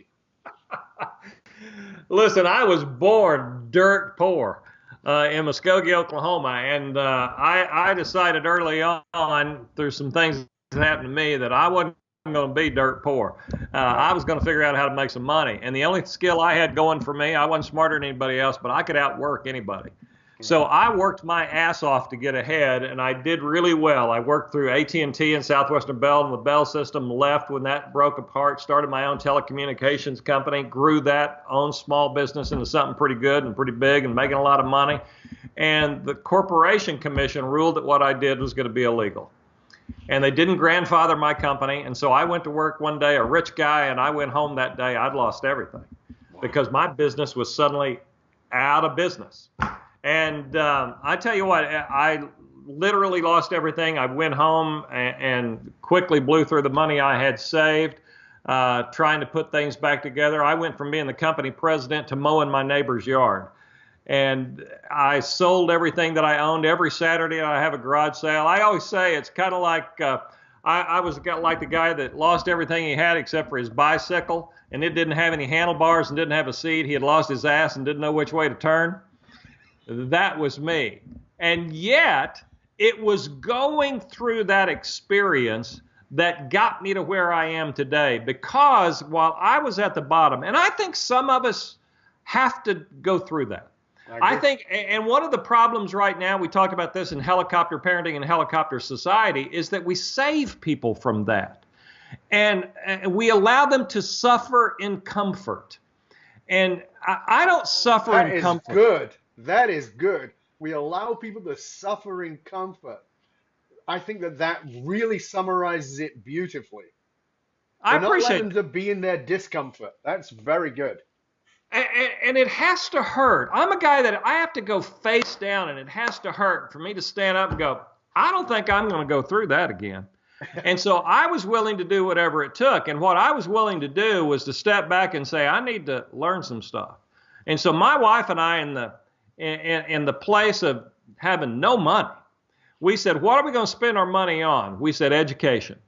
Listen, I was born dirt poor in Muskogee, Oklahoma, and I decided early on through some things that happened to me that I wasn't going to be dirt poor. I was going to figure out how to make some money, and the only skill I had going for me, I wasn't smarter than anybody else, but I could outwork anybody. So I worked my ass off to get ahead, and I did really well. I worked through AT&T and Southwestern Bell and the Bell system, left when that broke apart, started my own telecommunications company, grew that, owned small business into something pretty good and pretty big and making a lot of money. And the Corporation Commission ruled that what I did was going to be illegal. And they didn't grandfather my company. And so I went to work one day, a rich guy, and I went home that day. I'd lost everything because my business was suddenly out of business. And I tell you what, I literally lost everything. I went home and quickly blew through the money I had saved, trying to put things back together. I went from being the company president to mowing my neighbor's yard. And I sold everything that I owned. Every Saturday I have a garage sale. I always say it's kind of like I was like the guy that lost everything he had except for his bicycle, and it didn't have any handlebars and didn't have a seat. He had lost his ass and didn't know which way to turn. That was me. And yet, it was going through that experience that got me to where I am today. Because while I was at the bottom, and I think some of us have to go through that. I think, and one of the problems right now, we talked about this in helicopter parenting and helicopter society, is that we save people from that. And we allow them to suffer in comfort. And I don't suffer in comfort.
That is good. That is good. We allow people to suffer in comfort. I think that really summarizes it beautifully.
I appreciate
them to be in their discomfort. That's very good.
And it has to hurt. I'm a guy that I have to go face down, and it has to hurt for me to stand up and go, I don't think I'm going to go through that again. And so I was willing to do whatever it took. And what I was willing to do was to step back and say, I need to learn some stuff. And so my wife and I, in the place of having no money, we said, what are we going to spend our money on? We said education.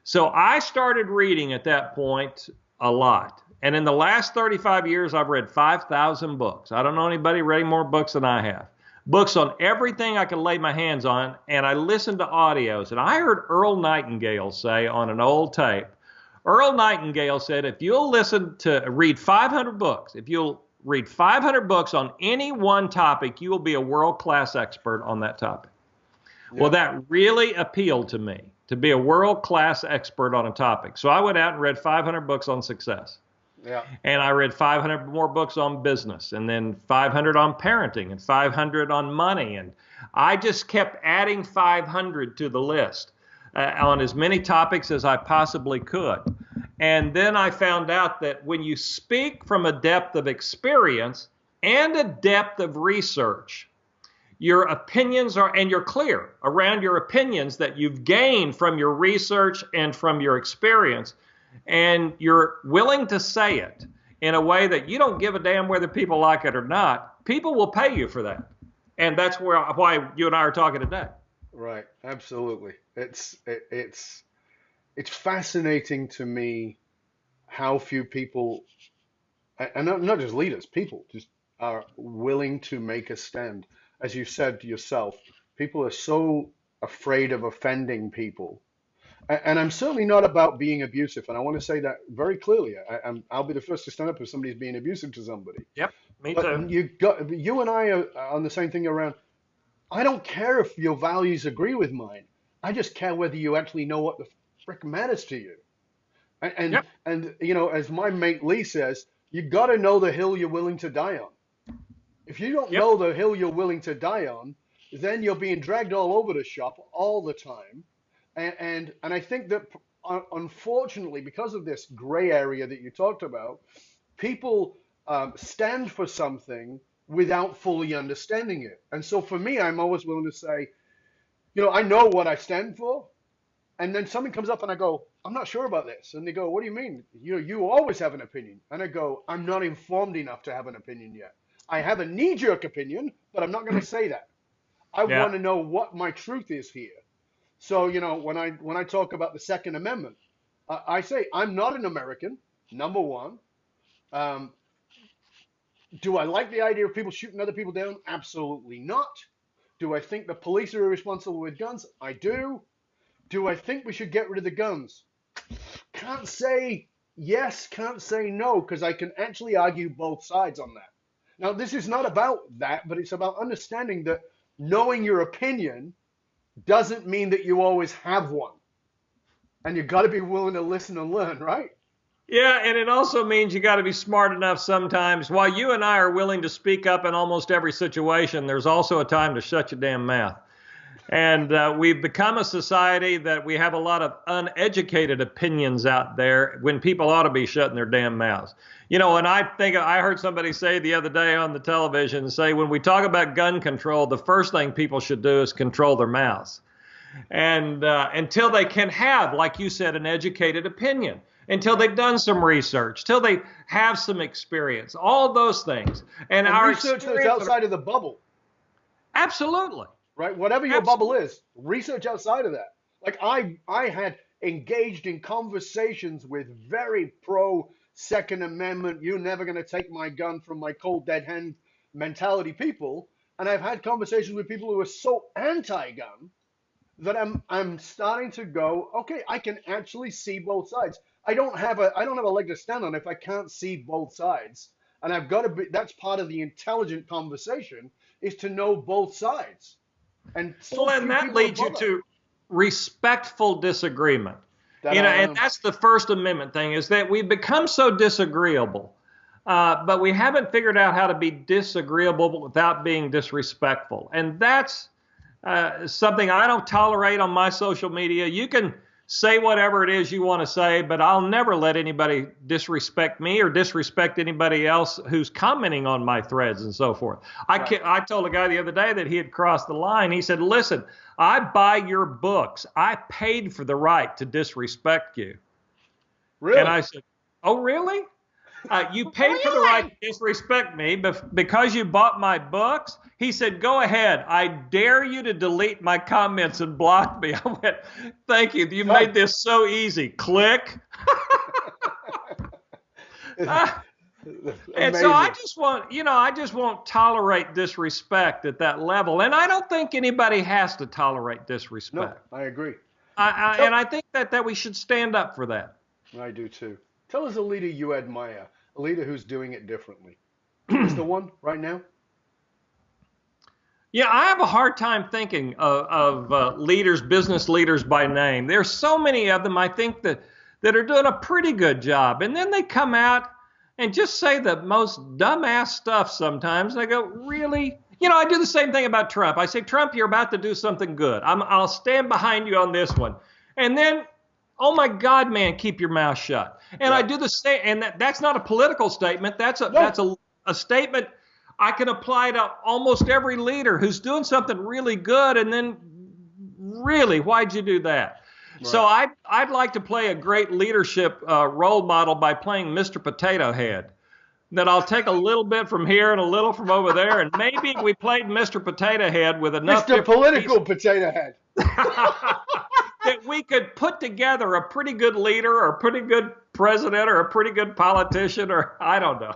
So I started reading at that point a lot. And in the last 35 years, I've read 5,000 books. I don't know anybody reading more books than I have. Books on everything I could lay my hands on, and I listened to audios. And I heard Earl Nightingale say on an old tape, Earl Nightingale said, if you'll read 500 books, if you'll read 500 books on any one topic, you will be a world-class expert on that topic. Yeah. Well, that really appealed to me, to be a world-class expert on a topic. So I went out and read 500 books on success. Yeah. And I read 500 more books on business, and then 500 on parenting, and 500 on money. And I just kept adding 500 to the list on as many topics as I possibly could. And then I found out that when you speak from a depth of experience and a depth of research, your opinions and you're clear around your opinions that you've gained from your research and from your experience, and you're willing to say it in a way that you don't give a damn whether people like it or not, people will pay you for that. And that's why you and I are talking today.
Right, absolutely. It's fascinating to me how few people, and not just leaders, people just are willing to make a stand. As you said yourself, people are so afraid of offending people. And I'm certainly not about being abusive, and I want to say that very clearly. I'll be the first to stand up if somebody's being abusive to somebody.
Yep, me too.
You and I are on the same thing around, I don't care if your values agree with mine. I just care whether you actually know what the frick matters to you. And you know, as my mate Lee says, you got to know the hill you're willing to die on. If you don't know the hill you're willing to die on, then you're being dragged all over the shop all the time. And I think that unfortunately, because of this gray area that you talked about, people stand for something without fully understanding it. And so for me, I'm always willing to say, I know what I stand for, and then something comes up and I go, I'm not sure about this. And they go, what do you mean? You always have an opinion. And I go, I'm not informed enough to have an opinion yet. I have a knee-jerk opinion, but I'm not going to say that. I
Yeah.
want to know what my truth is here. So, when I talk about the Second Amendment, I say I'm not an American, number one. Um, do I like the idea of people shooting other people down? Absolutely not. Do I think the police are irresponsible with guns? I do. Do I think we should get rid of the guns? Can't say yes, can't say no, because I can actually argue both sides on that. Now, this is not about that, but it's about understanding that knowing your opinion doesn't mean that you always have one. And you've got to be willing to listen and learn, right?
Yeah, and it also means you got to be smart enough sometimes. While you and I are willing to speak up in almost every situation, there's also a time to shut your damn mouth. And we've become a society that we have a lot of uneducated opinions out there when people ought to be shutting their damn mouths. And I heard somebody say the other day on the television, say, when we talk about gun control, the first thing people should do is control their mouths. And until they can have, like you said, an educated opinion, until they've done some research, till they have some experience, all those things. And our
research that's outside of the bubble.
Absolutely.
Right? Whatever your bubble is, research outside of that. Like I had engaged in conversations with very pro Second Amendment, you're never going to take my gun from my cold dead hand mentality people. And I've had conversations with people who are so anti-gun that I'm starting to go, okay, I can actually see both sides. I don't have a leg to stand on if I can't see both sides. And I've got to be, that's part of the intelligent conversation, is to know both sides. And
that leads you to respectful disagreement. And that's the First Amendment thing, is that we've become so disagreeable, but we haven't figured out how to be disagreeable without being disrespectful. And that's something I don't tolerate on my social media. You can say whatever it is you want to say, but I'll never let anybody disrespect me or disrespect anybody else who's commenting on my threads and so forth. I told a guy the other day that he had crossed the line. He said, listen, I buy your books. I paid for the right to disrespect you.
Really?
And I said, oh, really? You paid for the right to disrespect me because you bought my books? He said, go ahead. I dare you to delete my comments and block me. I went, thank you. You made this so easy. Click. And so I just won't tolerate disrespect at that level. And I don't think anybody has to tolerate disrespect.
No, I agree.
And I think that we should stand up for that.
I do too. Tell us a leader you admire, a leader who's doing it differently. Is there one right now?
Yeah, I have a hard time thinking of leaders, business leaders by name. There's so many of them, I think, that are doing a pretty good job. And then they come out and just say the most dumbass stuff sometimes. And I go, really? I do the same thing about Trump. I say, Trump, you're about to do something good. I'll stand behind you on this one. And then, oh my God, man, keep your mouth shut. And I do the same. And that's not a political statement. That's a statement I can apply to almost every leader who's doing something really good. And then, really, why'd you do that? Right. So I'd like to play a great leadership role model by playing Mr. Potato Head. That I'll take a little bit from here and a little from over there, and maybe we played Mr. Potato Head with enough
Mr. Political Potato Head.
That we could put together a pretty good leader or a pretty good president or a pretty good politician, or I don't know.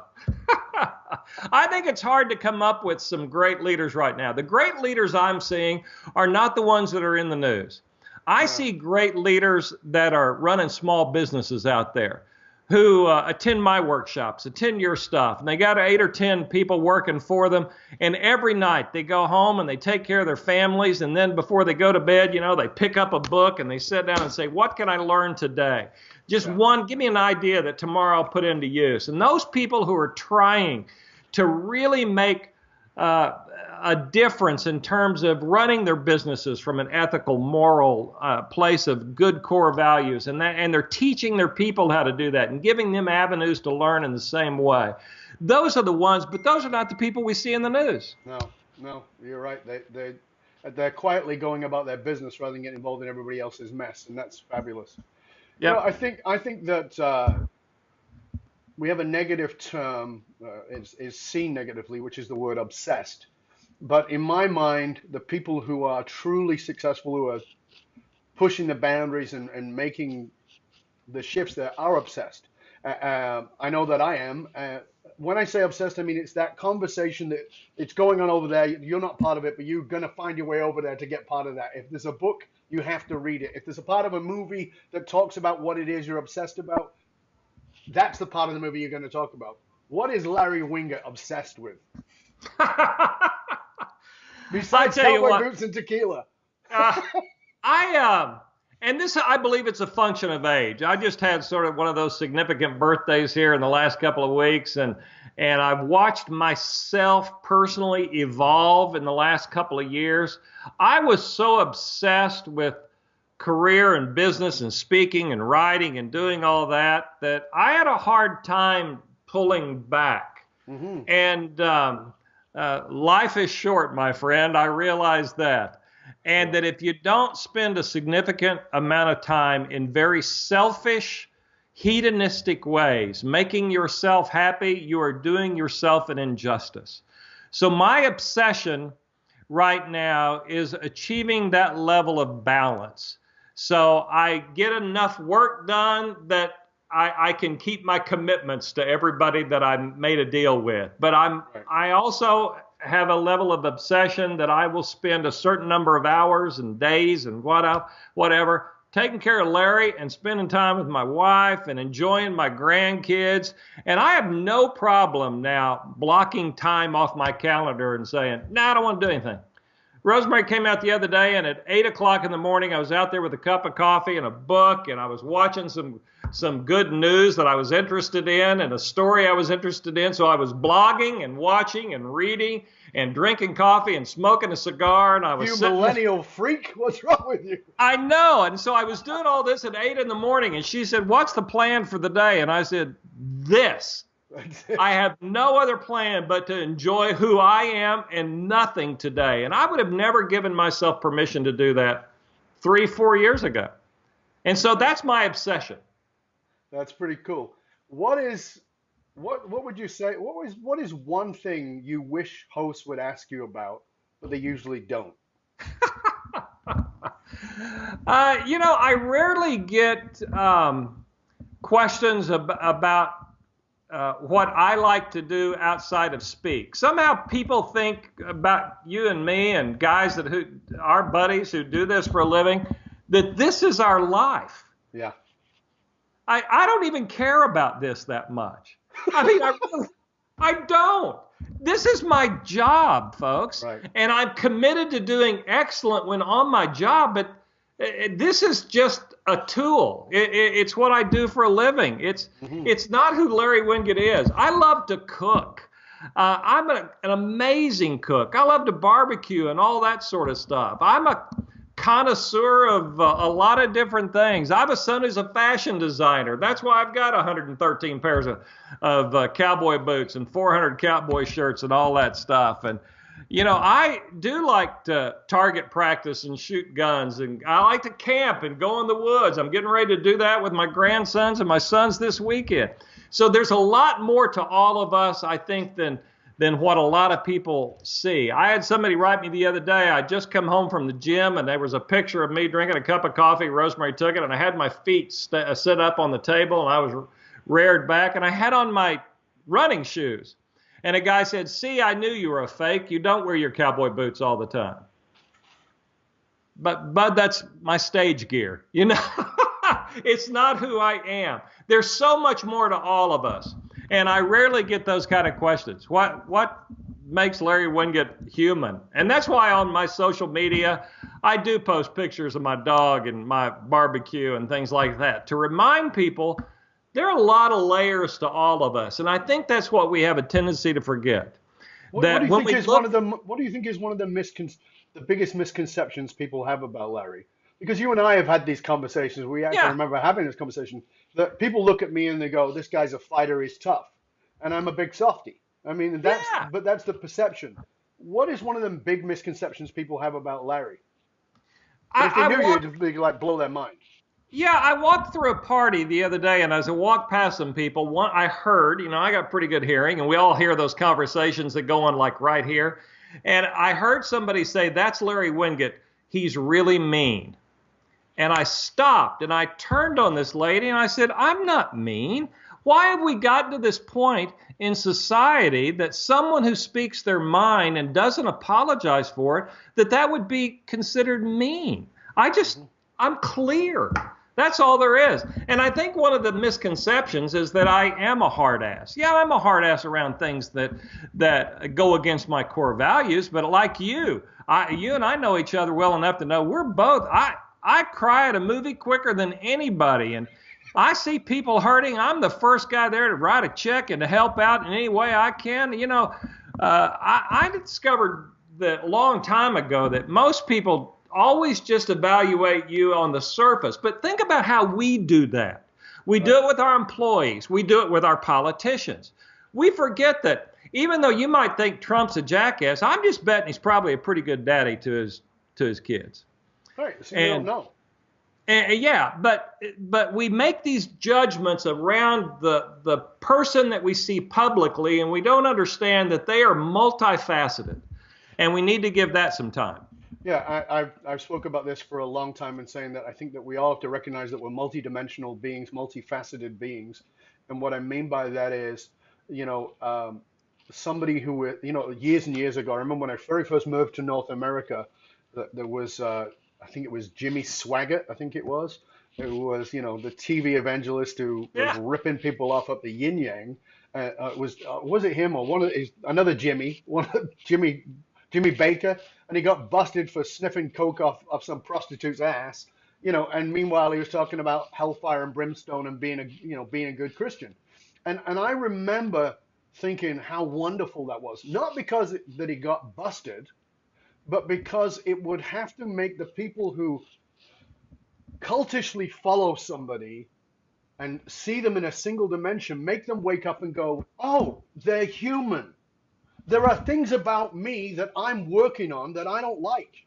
I think it's hard to come up with some great leaders right now. The great leaders I'm seeing are not the ones that are in the news. I see great leaders that are running small businesses out there who attend my workshops, attend your stuff, and they got 8 or 10 people working for them, and every night they go home and they take care of their families, and then before they go to bed, they pick up a book and they sit down and say, what can I learn today? Just one, give me an idea that tomorrow I'll put into use. And those people who are trying to really make a difference in terms of running their businesses from an ethical, moral place of good core values, and they're teaching their people how to do that and giving them avenues to learn in the same way. Those are the ones, but those are not the people we see in the news.
No, you're right. They're quietly going about their business rather than getting involved in everybody else's mess, and that's fabulous. You know,
Yep.
I think that we have a negative term is seen negatively, which is the word obsessed. But in my mind, the people who are truly successful, who are pushing the boundaries and making the shifts that are obsessed. I know that I am. When I say obsessed, I mean it's that conversation that it's going on over there. You're not part of it, but you're going to find your way over there to get part of that. If there's a book, you have to read it. If there's a part of a movie that talks about what it is you're obsessed about, that's the part of the movie you're going to talk about. What is Larry Winget obsessed with? Besides cowboy boots and tequila.
uh, and this, I believe it's a function of age. I just had sort of one of those significant birthdays here in the last couple of weeks, and I've watched myself personally evolve in the last couple of years. I was so obsessed with career and business and speaking and writing and doing all that I had a hard time pulling back.
Mm-hmm.
And life is short, my friend. I realize that. And that if you don't spend a significant amount of time in very selfish, hedonistic ways, making yourself happy, you are doing yourself an injustice. So my obsession right now is achieving that level of balance. So I get enough work done that I can keep my commitments to everybody that I made a deal with. But I also have a level of obsession that I will spend a certain number of hours and days and whatever taking care of Larry and spending time with my wife and enjoying my grandkids. And I have no problem now blocking time off my calendar and saying, no, I don't want to do anything. Rosemary came out the other day, and at 8 o'clock in the morning, I was out there with a cup of coffee and a book, and I was watching some good news that I was interested in and a story I was interested in. So I was blogging and watching and reading and drinking coffee and smoking a cigar. And I was
You millennial freak, what's wrong with you?
I know. And so I was doing all this at 8 in the morning, and she said, what's the plan for the day? And I said, this. I have no other plan but to enjoy who I am and nothing today. And I would have never given myself permission to do that 3-4 years ago. And so that's my obsession.
That's pretty cool. What would you say? What is one thing you wish hosts would ask you about, but they usually don't?
I rarely get questions about what I like to do outside of speak. Somehow people think about you and me and guys our buddies who do this for a living, that this is our life.
Yeah.
I don't even care about this that much. I mean, I don't. This is my job, folks.
Right.
And I'm committed to doing excellent when on my job, but this is just a tool. It's what I do for a living. It's not who Larry Winget is. I love to cook. I'm an amazing cook. I love to barbecue and all that sort of stuff. I'm a connoisseur of a lot of different things. I have a son who's a fashion designer. That's why I've got 113 pairs of cowboy boots and 400 cowboy shirts and all that stuff. And I do like to target practice and shoot guns, and I like to camp and go in the woods. I'm getting ready to do that with my grandsons and my sons this weekend. So there's a lot more to all of us, I think, than what a lot of people see. I had somebody write me the other day. I just come home from the gym, and there was a picture of me drinking a cup of coffee. Rosemary took it, and I had my feet set up on the table, and I was reared back, and I had on my running shoes. And a guy said, see, I knew you were a fake. You don't wear your cowboy boots all the time. But, Bud, that's my stage gear. It's not who I am. There's so much more to all of us. And I rarely get those kind of questions. What makes Larry Winget human? And that's why on my social media, I do post pictures of my dog and my barbecue and things like that to remind people there are a lot of layers to all of us. And I think that's what we have a tendency to forget.
What do you think is one of the biggest misconceptions people have about Larry? Because you and I have had these conversations. We actually remember having this conversation that people look at me and they go, this guy's a fighter, he's tough. And I'm a big softie. I mean, but that's the perception. what is one of them big misconceptions people have about Larry?
I,
But if they
I
knew you,
walked,
it'd be like blow their mind.
yeah, I walked through a party the other day, and as I walked past some people, I heard, I got pretty good hearing, and we all hear those conversations that go on like right here. And I heard somebody say, "That's Larry Winget. He's really mean." And I stopped and I turned on this lady and I said, "I'm not mean. Why have we gotten to this point in society that someone who speaks their mind and doesn't apologize for it, that would be considered mean?" I'm clear. That's all there is. And I think one of the misconceptions is that I am a hard ass. Yeah, I'm a hard ass around things that go against my core values. But like you and I know each other well enough to know we're both, I cry at a movie quicker than anybody. And I see people hurting. I'm the first guy there to write a check and to help out in any way I can. I discovered that a long time ago that most people always just evaluate you on the surface. But think about how we do that. We do it with our employees. We do it with our politicians. We forget that even though you might think Trump's a jackass, I'm just betting he's probably a pretty good daddy to his kids.
Right, so you don't know.
And yeah, but we make these judgments around the person that we see publicly, and we don't understand that they are multifaceted, and we need to give that some time.
Yeah, I've spoke about this for a long time and saying that I think that we all have to recognize that we're multidimensional beings, multifaceted beings, and what I mean by that is, somebody who, years and years ago, I remember when I very first moved to North America, there was I think it was Jimmy Swaggart, I think it was. It was, the TV evangelist who was ripping people off at the yin yang. Was it him or another Jimmy, Jimmy Baker, and he got busted for sniffing coke off some prostitute's ass, and meanwhile he was talking about hellfire and brimstone and being a good Christian. And I remember thinking how wonderful that was, not because that he got busted, but because it would have to make the people who cultishly follow somebody and see them in a single dimension, make them wake up and go, "Oh, they're human. There are things about me that I'm working on that I don't like.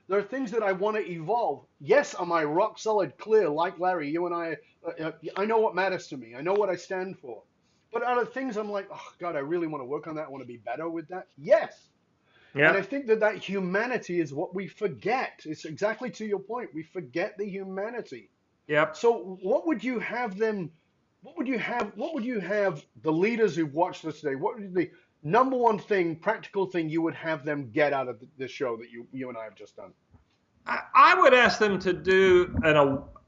There are things that I want to evolve. Yes, am I rock solid clear like Larry? You and I know what matters to me. I know what I stand for. But are there things I'm like, oh, God, I really want to work on that. I want to be better with that? Yes. Yeah. And I think that humanity is what we forget. It's exactly to your point. We forget the humanity.
Yep.
So what would you have the leaders who've watched this today, what would the number one thing, practical thing you would have them get out of this show that you and I have just done?
I would ask them to do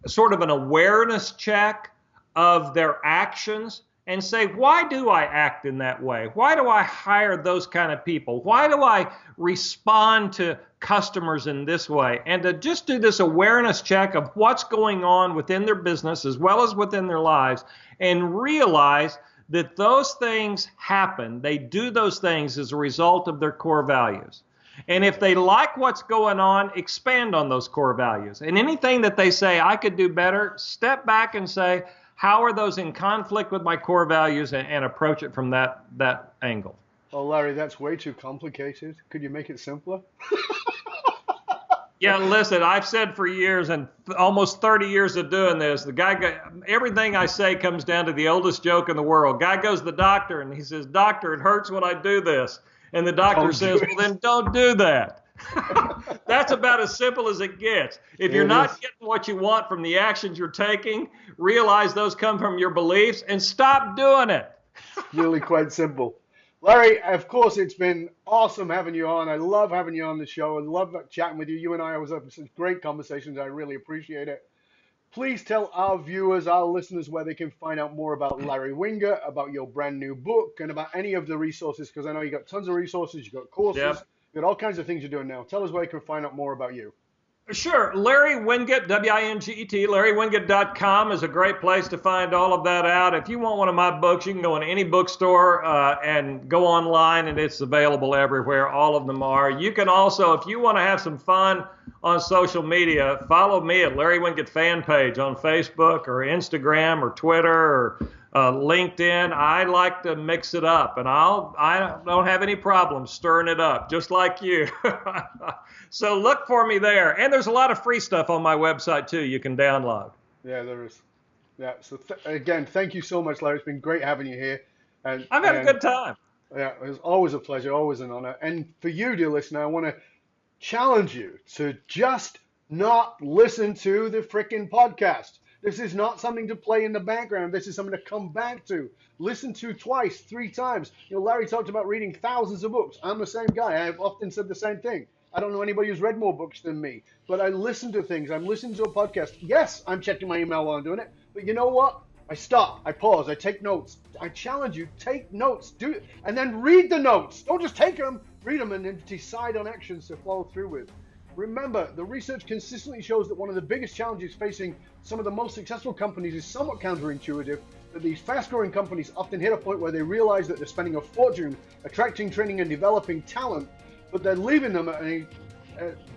sort of an awareness check of their actions and say, why do I act in that way? Why do I hire those kind of people? Why do I respond to customers in this way? And to just do this awareness check of what's going on within their business as well as within their lives, and realize that those things happen. They do those things as a result of their core values. And if they like what's going on, expand on those core values. And anything that they say, I could do better, step back and say, how are those in conflict with my core values, and approach it from that angle.
Oh, Larry, that's way too complicated. Could you make it simpler?
Yeah, listen, I've said for years, and almost 30 years of doing this, everything I say comes down to the oldest joke in the world. Guy goes to the doctor, and he says, "Doctor, it hurts when I do this." And the doctor says, "Well, then don't do that." That's about as simple as it gets. If you're not getting what you want from the actions you're taking, realize those come from your beliefs and stop doing it.
Really quite simple. Larry, of course, it's been awesome having you on. I love having you on the show. I love chatting with you. You and I always have such great conversations. I really appreciate it. Please tell our viewers, our listeners, where they can find out more about Larry Winget, about your brand new book, and about any of the resources, because I know you got tons of resources, you got courses. Yep. You got all kinds of things you're doing now. Tell us where you can find out more about you.
Sure. Larry Winget, W-I-N-G-E-T, LarryWinget.com is a great place to find all of that out. If you want one of my books, you can go in any bookstore and go online, and it's available everywhere. All of them are. You can also, if you want to have some fun on social media, follow me at Larry Winget fan page on Facebook or Instagram or Twitter or LinkedIn. I like to mix it up, and I don't have any problem stirring it up, just like you. So look for me there. And there's a lot of free stuff on my website, too, you can download.
Yeah, there is. Yeah, so again, thank you so much, Larry. It's been great having you here. And
I've had a good time.
Yeah, it was always a pleasure, always an honor. And for you, dear listener, I want to challenge you to just not listen to the frickin' podcast. This is not something to play in the background. This is something to come back to. Listen to twice, 3 times. Larry talked about reading thousands of books. I'm the same guy. I've often said the same thing. I don't know anybody who's read more books than me, but I listen to things. I'm listening to a podcast. Yes, I'm checking my email while I'm doing it, but you know what? I stop, I pause, I take notes. I challenge you, take notes, do it, and then read the notes. Don't just take them, read them, and then decide on actions to follow through with. Remember, the research consistently shows that one of the biggest challenges facing some of the most successful companies is somewhat counterintuitive, that these fast-growing companies often hit a point where they realize that they're spending a fortune attracting, training, and developing talent, but they're leaving them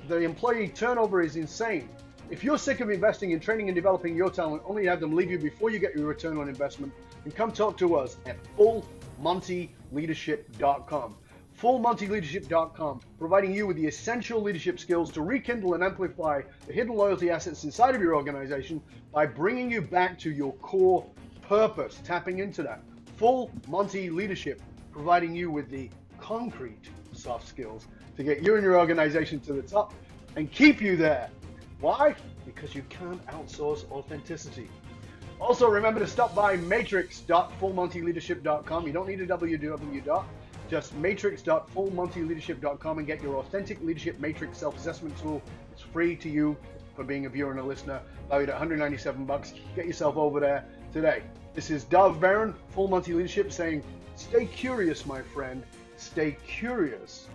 the employee turnover is insane. If you're sick of investing in training and developing your talent, only have them leave you before you get your return on investment, and come talk to us at fullmontyleadership.com. fullmontyleadership.com, providing you with the essential leadership skills to rekindle and amplify the hidden loyalty assets inside of your organization by bringing you back to your core purpose, tapping into that. Full Monty Leadership, providing you with the concrete soft skills to get you and your organization to the top and keep you there. Why? Because you can't outsource authenticity. Also, remember to stop by matrix.fullmontyleadership.com. You don't need a www. Just matrix.fullmontyleadership.com and get your authentic leadership matrix self-assessment tool. It's free to you for being a viewer and a listener, valued at $197. Get yourself over there today. This is Dov Baron, Full Monty Leadership, saying, stay curious, my friend. Stay curious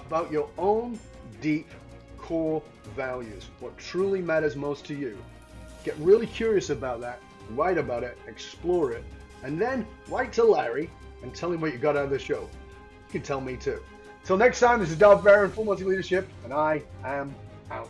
about your own deep core values, what truly matters most to you. Get really curious about that, write about it, explore it, and then write to Larry and tell him what you got out of the show. You can tell me too. Till next time, this is Dov Baron, Full Monty Leadership, and I am out.